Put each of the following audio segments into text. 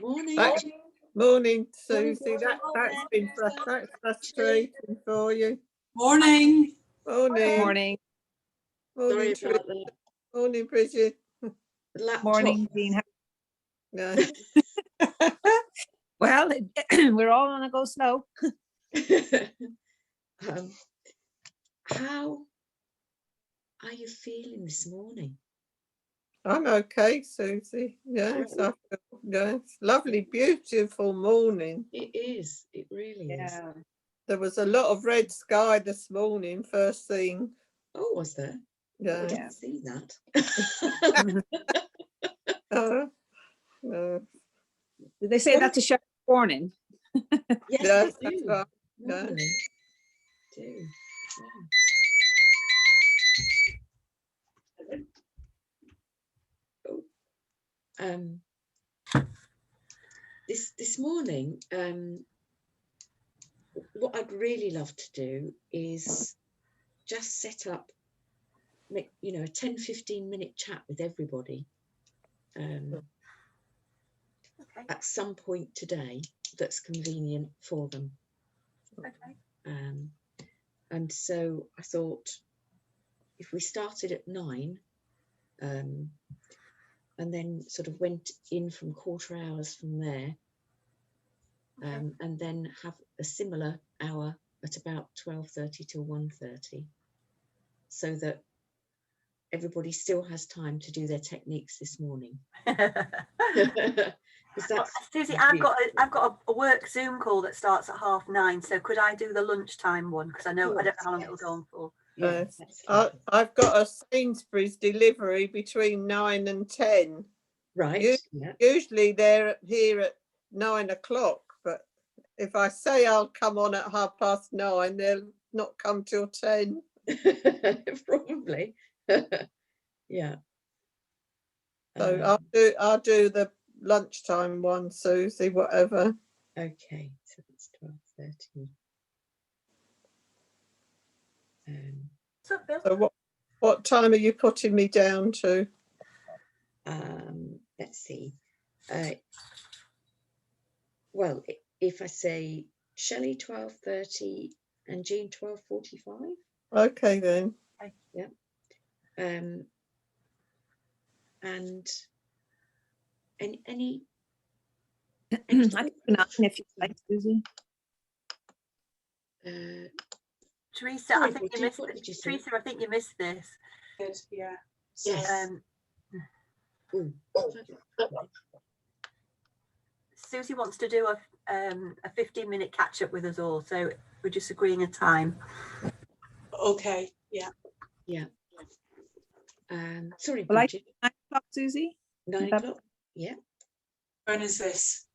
Morning. Morning, Susie. That's frustrating for you. Morning. Morning. Morning. Morning, Sorry about that. Morning, Bridget. Laptop. Morning, Dean. No. Well, we're all on a go slow. How are you feeling this morning? I'm okay, Susie. Yes, I feel, yes. Lovely, beautiful morning. It is. It really is. There was a lot of red sky this morning, first thing. Oh, was there? Yeah. I didn't see that. Did they say that to show warning? Yes, they that's do. right. Normally do. Yeah. This morning, what I'd really love to do is just set up, a 10-15 minute chat with everybody at some point today that's convenient for them. And so I thought if we started at 9 and then sort of went in from quarter hours from there, and then have a similar hour at about 12:30 till 1:30, so that everybody still has time to do their techniques this morning. Susie, I've got a work Zoom call that starts at 9:30. So could I do the lunchtime one? Because I don't know how long it'll go on for. Yes. I've got a Sainsbury's delivery between 9 and 10. Right. Usually they're here at 9 o'clock, but if I say I'll come on at 9:30, they'll not come till 10. Probably. Yeah. So I'll do the lunchtime one, Susie, whatever. Okay, so it's 12:30. So what time are you putting me down to? Let's see. Well, if I say Shelley 12:30 and Jean 12:45. Okay then. Yeah. And any I can put on if you like, Susie. Teresa, I think you missed this. Teresa, I think you missed this. Yeah. Yes. Susie wants to do a 15-minute catch up with us all, so we're just agreeing a time. Okay. Yeah. Yeah. Sorry, Well, Bridget. 9 o'clock, Susie. 9 o'clock. Yeah. When is this?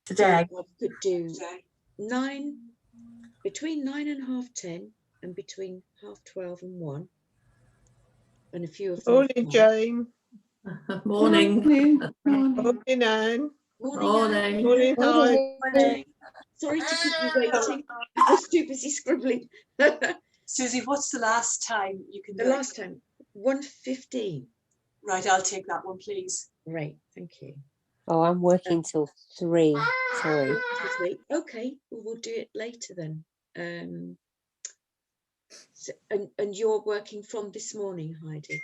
Today. So I could do 9, between 9 and 10:30, and between 12:30 and 1. And a few of them. Morning, Jane. Morning. Morning, Anne. Morning. Morning, hi. Sorry to keep you waiting. I was too busy scribbling. Susie, what's the last time you can do The last time, 1:15. Right, I'll take that one, please. Right, thank you. Oh, I'm working till 3. Sorry. Okay, well, we'll do it later then. So, and you're working from this morning, Heidi?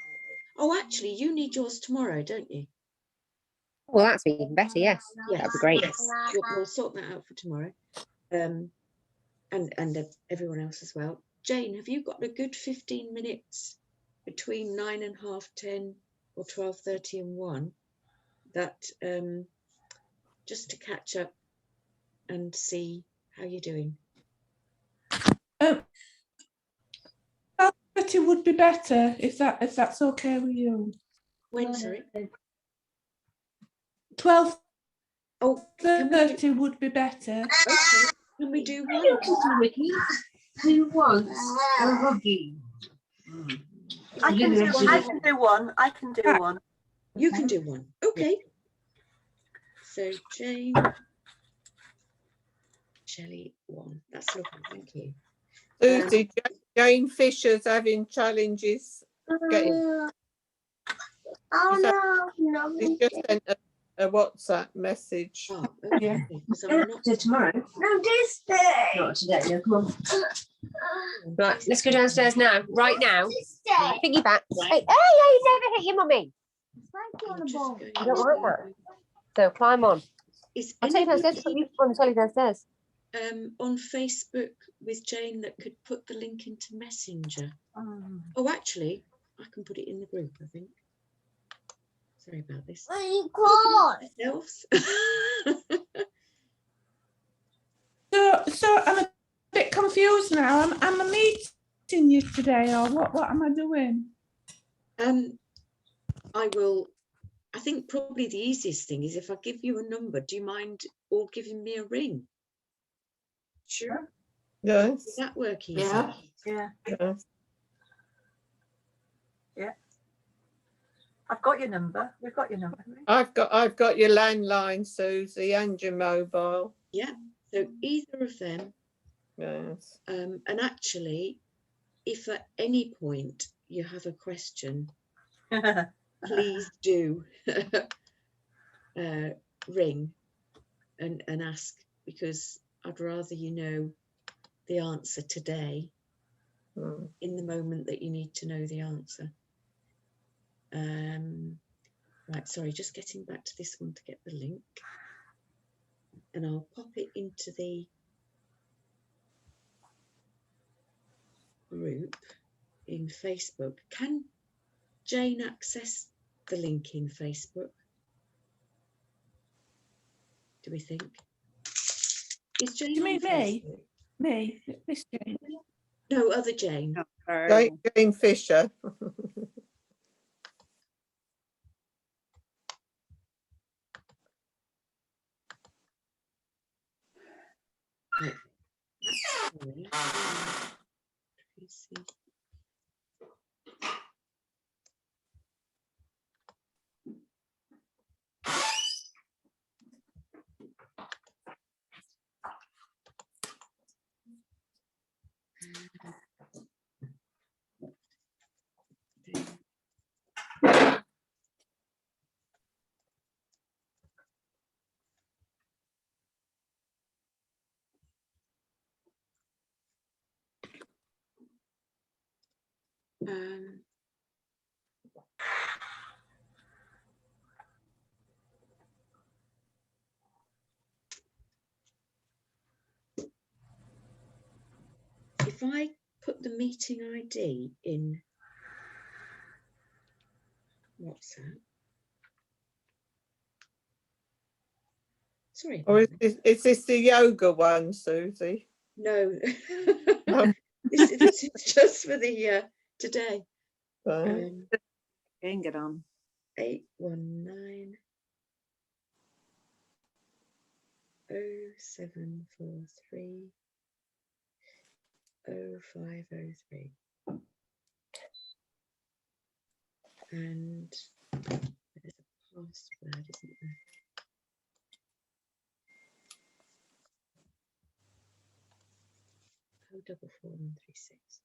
Oh, actually, you need yours tomorrow, don't you? Well, that's even better. Yes, that'd be great. Yes. We'll sort that out for tomorrow, and everyone else as well. Jane, have you got a good 15 minutes between 9 and 10:30 or 12:30 and 1? That just to catch up and see how you're doing. 12:30 would be better if that's okay with you. When, sorry? 12:30 would be better. Okay. Can we do one? Who wants a huggy? I can do one. I can do one. You can do one. Okay. So Jane Shelley 1. That's lovely. Thank you. Susie, Jane Fisher's having challenges getting. She's just sent a WhatsApp message. Oh, okay. Because I'm not. tomorrow. No, this day. Not today. No, come on. Right, let's go downstairs now. Right now. Piggyback. Hey, you never hit your mummy. I'm just going You don't like to- that? So climb on. Is I'll take you downstairs. Put you on the telly downstairs. on Facebook with Jane that could put the link into Messenger? Oh, actually, I can put it in the group, I think. Sorry about this. Myself. So I'm a bit confused now. Am I meeting you today, or what am I doing? I will. I think probably the easiest thing is if I give you a number. Do you mind all giving me a ring? Sure. Does Yes. that work easy? Yeah. Yeah, Yes. I've got your number. We've got your number. I've got your landline, Susie, and your mobile. Yeah. So either of them. Yes. And actually, if at any point you have a question, please do ring and ask, because I'd rather you know the answer today in the moment that you need to know the answer. Right, sorry, just getting back to this one to get the link, and I'll pop it into the group in Facebook. Can Jane access the link in Facebook? Do we think? Is Jane You mean on me? Facebook? Me, this Jane. No, other Jane. Jane Fisher. Right. Sorry. Tracy. If I put the meeting ID in WhatsApp. Sorry. Or is this the yoga one, Susie? No. No. this is just for the today. Get on. 819 0743 0503. And there's a password, isn't there? Oh, 44136.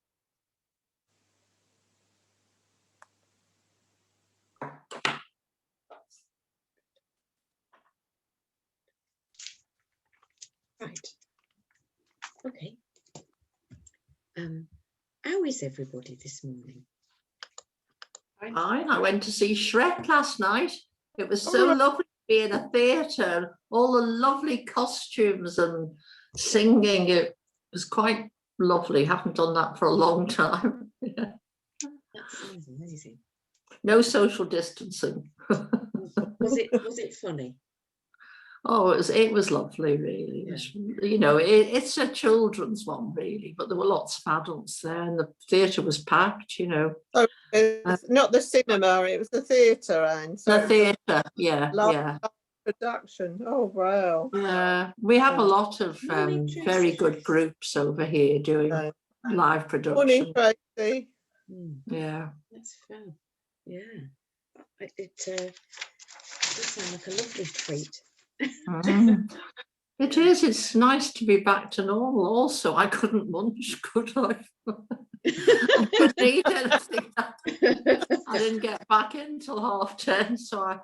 Right. Okay. How is everybody this morning? Fine. I went to see Shrek last night. It was so lovely to be in a theatre, all the lovely costumes and singing. It was quite lovely. Haven't done that for a long time. That sounds amazing. No social distancing. Was it funny? Oh, it was lovely, really. It was, you know, it's a children's one, really, but there were lots of adults there, and the theatre was packed, you know. Oh, it's not the cinema, it was the theatre, and so the theatre, yeah. production. Oh wow. Yeah, we have a lot of very good groups over here doing live production. Morning, Tracy. Yeah, that's fun. Yeah, it does sound like a lovely treat. It is. It's nice to be back to normal. Also, I couldn't munch, could I? I couldn't eat anything. I didn't get back in till 10:30, so I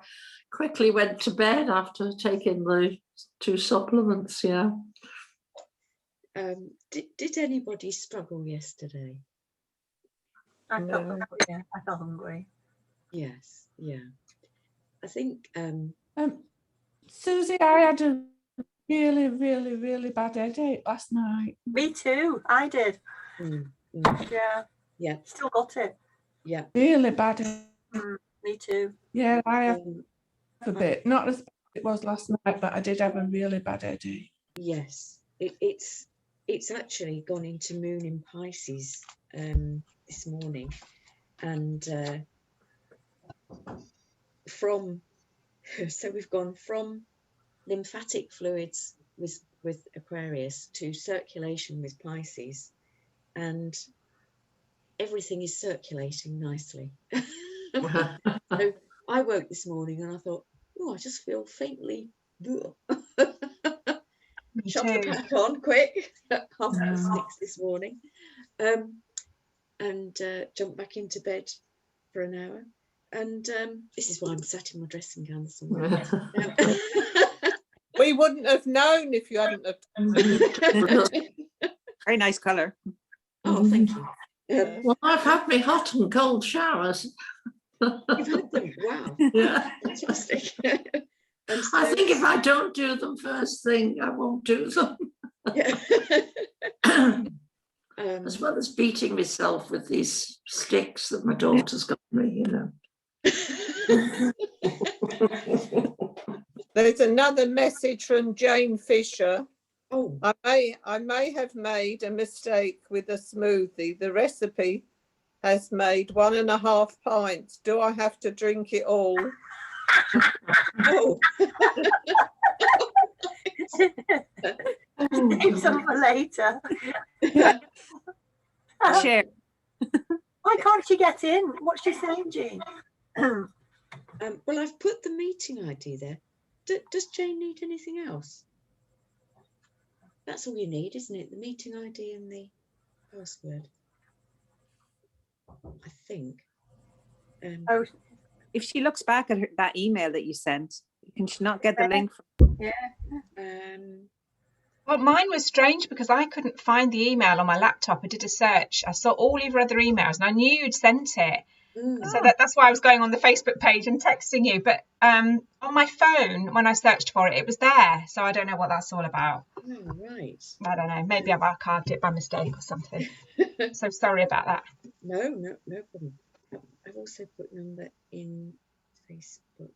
quickly went to bed after taking the 2 supplements. Yeah. Did anybody struggle yesterday? I felt, No. yeah, I felt hungry. Yes, yeah. I think Susie, I had a really, really, really bad headache last night. Me too. I did. Yeah. Yeah. Still got it. Yeah. Really bad. Me too. Yeah, I have a bit. Not as bad as it was last night, but I did have a really bad headache. Yes, it's actually gone into Moon in Pisces this morning, and so we've gone from lymphatic fluids with Aquarius to circulation with Pisces, and everything is circulating nicely. So I woke this morning and I thought, oh, I just feel faintly. Shove the pack on quick at 6:30 this morning, and jump back into bed for an hour. And this is why I'm sat in my dressing gown this morning. We wouldn't have known if you hadn't have. Very nice colour. Oh, thank you. Well, I've had my hot and cold showers. You've had them. Wow. Yeah. Fantastic. And so, I think if I don't do them first thing, I won't do them. yeah. As well as beating myself with these sticks that my daughter's got me, you know. There's another message from Jane Fisher. Oh, I may have made a mistake with the smoothie. The recipe has made 1.5 pints. Do I have to drink it all? oh. Save some for later. Share. Why can't you get in? What's she saying, Jean? Well, I've put the meeting ID there. Does Jane need anything else? That's all you need, isn't it? The meeting ID and the password. I think. Oh, If she looks back at that email that you sent, can she not get the link? yeah. Well, mine was strange because I couldn't find the email on my laptop. I did a search. I saw all your other emails and I knew you'd sent it. So that's why I was going on the Facebook page and texting you. But on my phone, when I searched for it, it was there. So I don't know what that's all about. Oh, right. I don't know. Maybe I've archived it by mistake or something. So sorry about that. No problem. I've also put number in Facebook.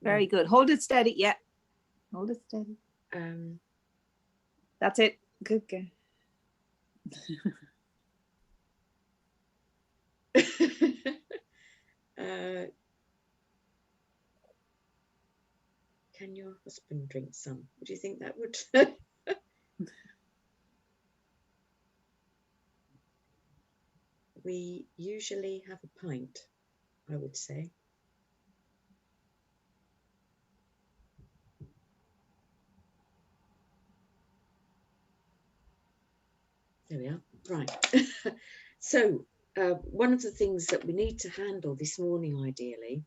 Very good. Hold it steady. Yeah. Hold it steady. That's it. Good girl. Can your husband drink some? Would you think that would? We usually have a pint, I would say. There we are. Right. So one of the things that we need to handle this morning, ideally,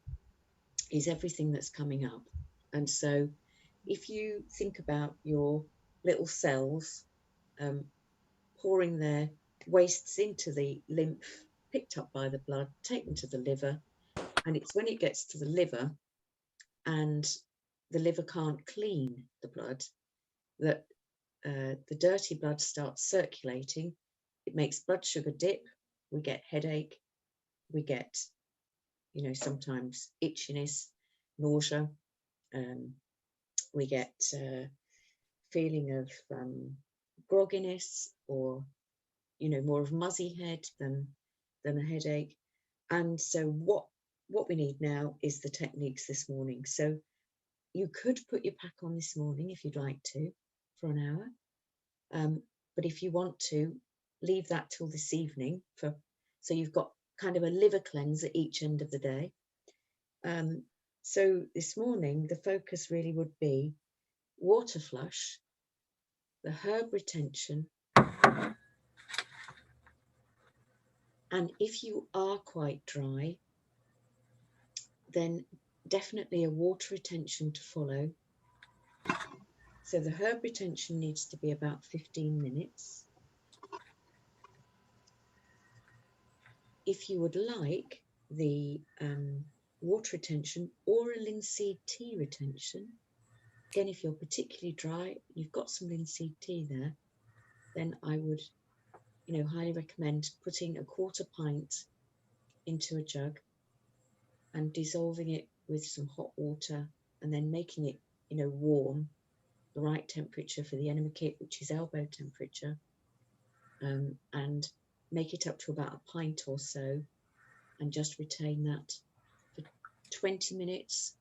is everything that's coming up. And so if you think about your little cells pouring their wastes into the lymph, picked up by the blood, taken to the liver, and it's when it gets to the liver and the liver can't clean the blood that the dirty blood starts circulating. It makes blood sugar dip. We get headache. We get, sometimes itchiness, nausea. We get feeling of grogginess, or more of muzzy head than a headache. And so what we need now is the techniques this morning. So you could put your pack on this morning if you'd like to for an hour, but if you want to, leave that till this evening so you've got kind of a liver cleanse at each end of the day. So this morning the focus really would be water flush the herb retention, and if you are quite dry, then definitely a water retention to follow. So the herb retention needs to be about 15 minutes. If you would like the water retention or a linseed tea retention, again, if you're particularly dry, you've got some linseed tea there, then I would, highly recommend putting a 1/4 pint into a jug and dissolving it with some hot water and then making it, warm, the right temperature for the enema kit, which is elbow temperature, and make it up to about a pint or so, and just retain that for 20 minutes.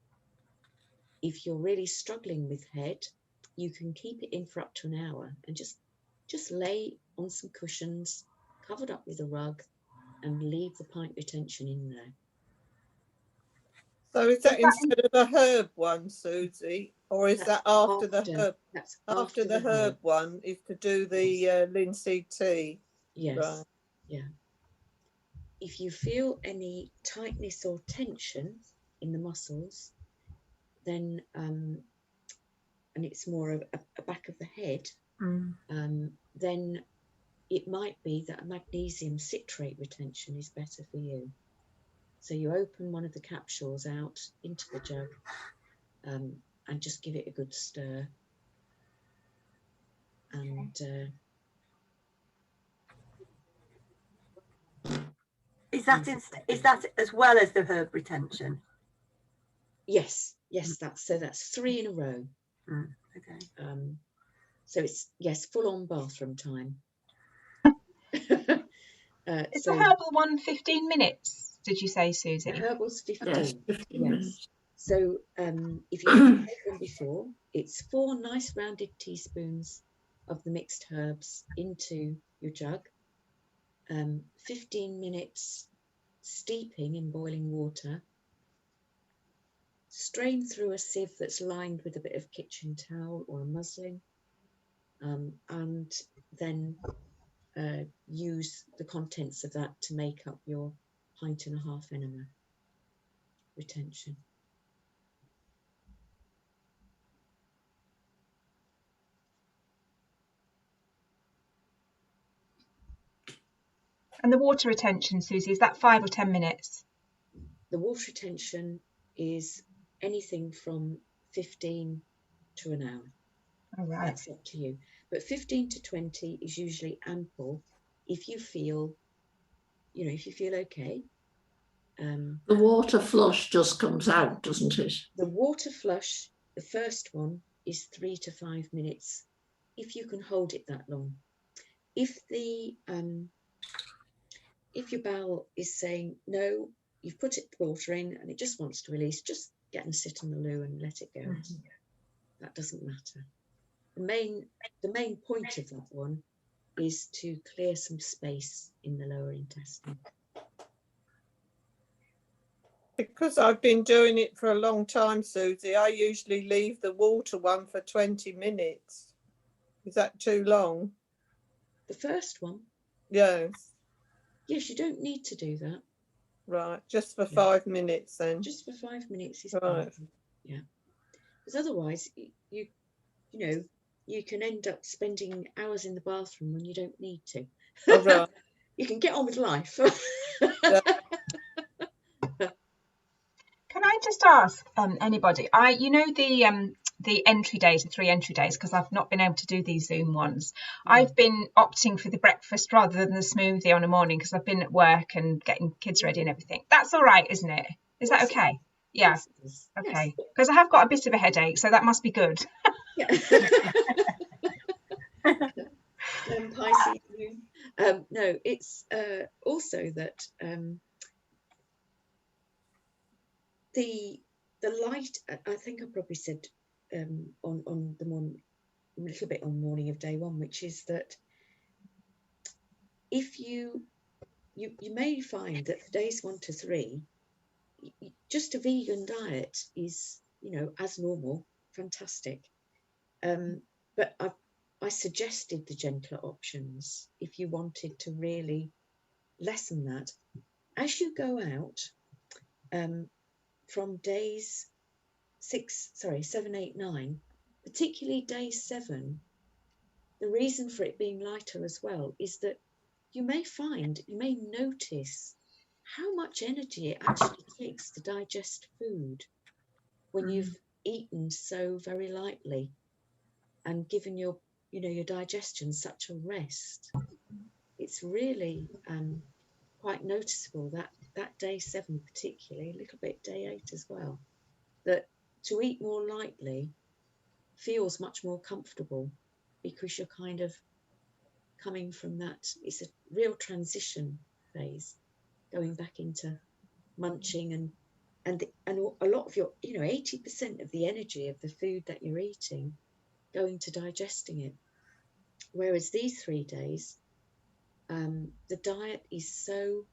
If you're really struggling with head, you can keep it in for up to an hour and just lay on some cushions, covered up with a rug, and leave the pint retention in there. So is that instead of a herb one, Susie, or is that after the herb? That's after the herb one is to do the linseed tea. Yes. Right. Yeah. If you feel any tightness or tension in the muscles, then and it's more of a back of the head, then it might be that a magnesium citrate retention is better for you. So you open one of the capsules out into the jug, and just give it a good stir. And is that as well as the herb retention? Yes, that's 3 in a row. Okay. So it's full on bathroom time. Is the herbal one 15 minutes? Did you say, Susie? The herbal's 15. Yes, 15 minutes. So if you haven't had one before, it's 4 nice rounded teaspoons of the mixed herbs into your jug. 15 minutes steeping in boiling water. Strain through a sieve that's lined with a bit of kitchen towel or a muslin, and then use the contents of that to make up your 1.5 pint enema retention. And the water retention, Susie, is that 5 or 10 minutes? The water retention is anything from 15 to an hour. All right. That's up to you. But 15 to 20 is usually ample if you feel, okay. The water flush just comes out, doesn't it? The water flush, the first one, is 3 to 5 minutes, if you can hold it that long. If your bowel is saying, no, you've put the water in and it just wants to release, just get and sit on the loo and let it go. That doesn't matter. The main point of that one is to clear some space in the lower intestine. Because I've been doing it for a long time, Susie, I usually leave the water one for 20 minutes. Is that too long? The first one? Yes. Yes, you don't need to do that. Right, just for 5 minutes then. Just for 5 minutes is right. fine. Yeah. Because otherwise, you can end up spending hours in the bathroom when you don't need to. Oh, right. You can get on with life. Yeah. Can I just ask anybody? The entry days, the 3 entry days, because I've not been able to do these Zoom ones. I've been opting for the breakfast rather than the smoothie on a morning because I've been at work and getting kids ready and everything. That's all right, isn't it? Is that okay? Yeah. Yes. Okay. Because I have got a bit of a headache, so that must be good. Yeah. Pisces moon. No, it's also that the light. I think I probably said on the morning, a little bit on morning of day 1, which is that if you may find that for days 1 to 3, just a vegan diet is as normal, fantastic. But I suggested the gentler options if you wanted to really lessen that. As you go out from days 7, 8, 9, particularly day 7, the reason for it being lighter as well is that you may notice how much energy it actually takes to digest food when you've eaten so very lightly and given your digestion such a rest. It's really quite noticeable that day 7 particularly, a little bit day 8 as well, that to eat more lightly feels much more comfortable because you're kind of coming from that. It's a real transition phase, going back into munching and a lot of your 80% of the energy of the food that you're eating going to digesting it. Whereas these 3 days, the diet is so,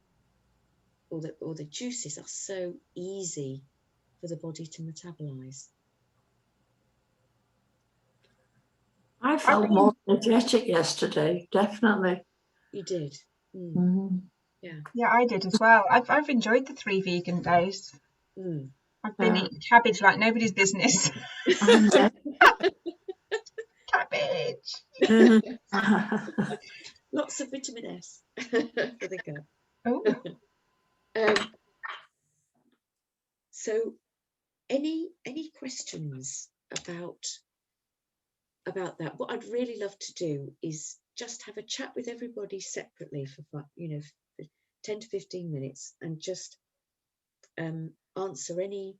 or the juices are so easy for the body to metabolize. I felt more energetic yesterday, definitely. You did. Yeah, I did as well. I've enjoyed the 3 vegan days. I've been eating cabbage like nobody's business. Cabbage. Lots of vitamin S for the gut. Oh. So any questions about that? What I'd really love to do is just have a chat with everybody separately for 10 to 15 minutes and just answer any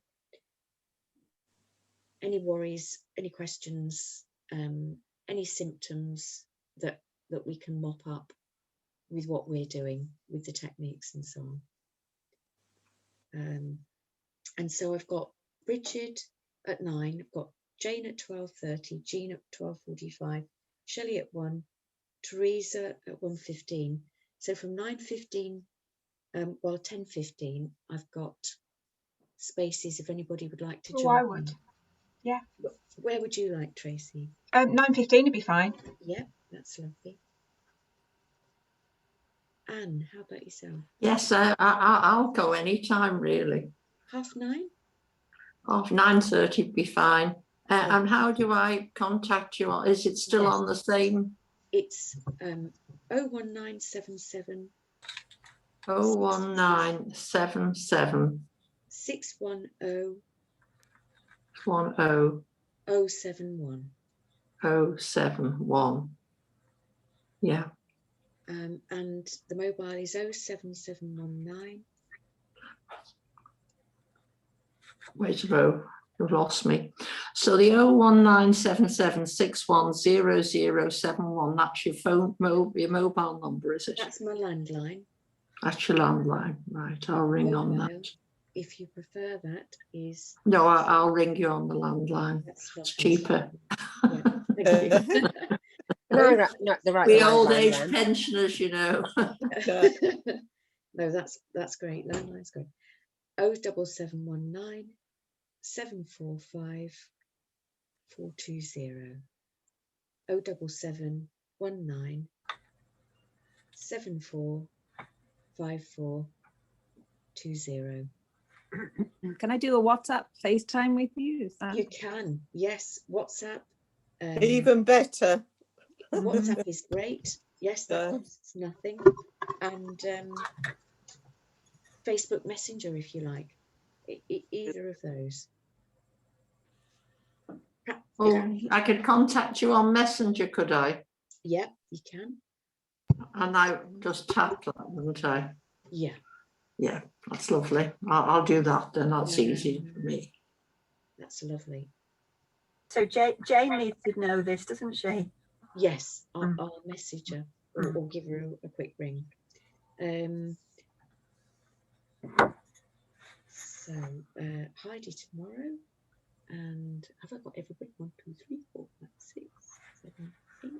worries, any questions, any symptoms that we can mop up with what we're doing with the techniques and so on. And so I've got Bridget at 9, I've got Jane at 12:30, Jean at 12:45, Shelley at 1, Teresa at 1:15. So from 9:15, 10:15, I've got spaces if anybody would like to join. I would. Yeah. Where would you like, Tracy? 9:15 would be fine. Yeah, that's lovely. Anne, how about yourself? Yes, I'll go anytime, really. 9:30? 9:30 would be fine. And how do I contact you? Is it still on the same? It's 01977 01977 610 10 071. 071. Yeah. And the mobile is 07719. Wait a row, you've lost me. So the 01977610071, that's your phone, your mobile number, is it? That's my landline. That's your landline, right? I'll ring on that. If you prefer that, is no, I'll ring you on the landline. It's cheaper. Yeah, thank you. The old age pensioners, you know. No, that's great. Landline's great. 07719 745 420. 07719 7454 420. Can I do a WhatsApp FaceTime with you? Is that... You can, yes. WhatsApp. Even better. WhatsApp is great. Yes, that costs nothing. And Facebook Messenger, if you like. Either of those. Oh, I could contact you on Messenger, could I? Yeah, you can. And I just tap that, wouldn't I? Yeah. Yeah, that's lovely. I'll do that then. That's easy for me. That's lovely. So Jane needs to know this, doesn't she? Yes, I'll message her or give her a quick ring. So Heidi tomorrow, and have I got everybody? 1, 2, 3, 4, 5, 6, 7, 8.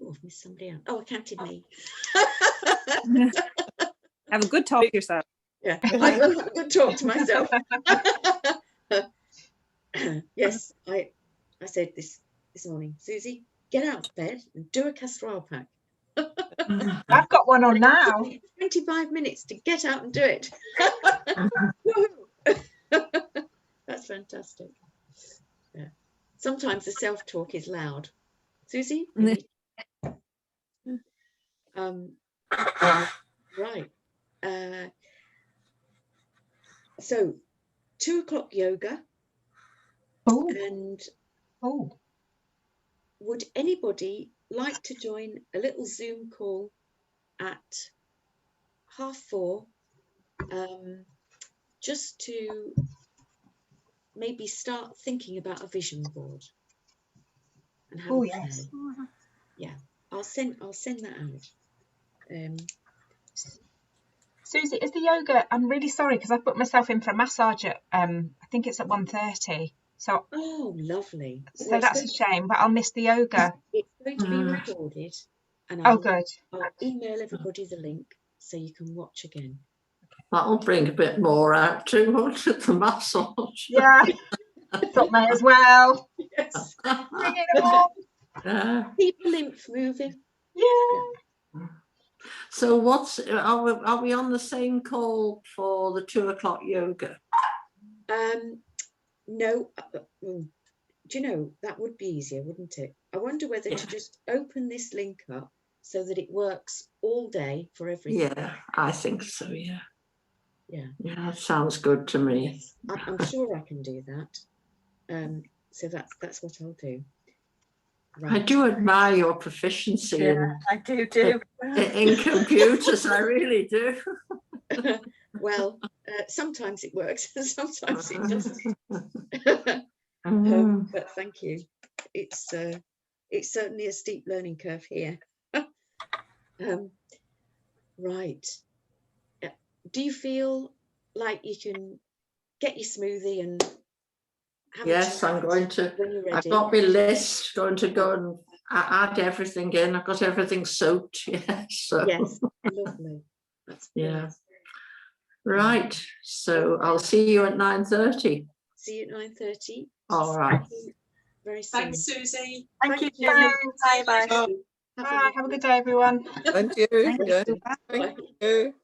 Oh, I've missed somebody out. Oh, I counted me. Have a good talk to yourself. Yeah, I will have a good talk to myself. Yes, I said this this morning. Susie, get out of bed and do a casserole pack. I've got one on now. 25 minutes to get out and do it. That's fantastic. Yeah. Sometimes the self-talk is loud. Susie? Right. So 2 o'clock yoga. Oh. And Oh. would anybody like to join a little Zoom call at 4:30, just to maybe start thinking about a vision board and have a plan? Yeah, I'll send that out. Susie, is the yoga? I'm really sorry because I put myself in for a massage at I think it's at 1:30. So oh, lovely. So that's a shame, but I'll miss the yoga. It's going to be recorded, and good. I'll email everybody the link so you can watch again. That'll bring a bit more out too, won't it? The massage. Yeah, thought may as well. Yes. Bring it on. Keep the lymph moving. Yeah. So are we on the same call for the 2 o'clock yoga? No. Do you know, that would be easier, wouldn't it? I wonder whether to just open this link up so that it works all day for everything. Yeah, I think so. Yeah. Yeah. Yeah, that sounds good to me. Yes, I'm sure I can do that. So that's what I'll do. Right. I do admire your proficiency I do too. in computers. I really do. Well, sometimes it works and sometimes it doesn't. But thank you. It's certainly a steep learning curve here. Right. Do you feel like you can get your smoothie and have yes, I'm going to. when you're ready? I've got my list. Going to go and add everything in. I've got everything soaked. Yes. So. Yes. Lovely. That's yeah. Right. So I'll see you at 9:30. See you at 9:30. All right. Very soon. Thanks, Susie. Thank you. Thanks. Bye. Bye. Have a good day, everyone. Thank you. Thank you. Yeah. Thank you.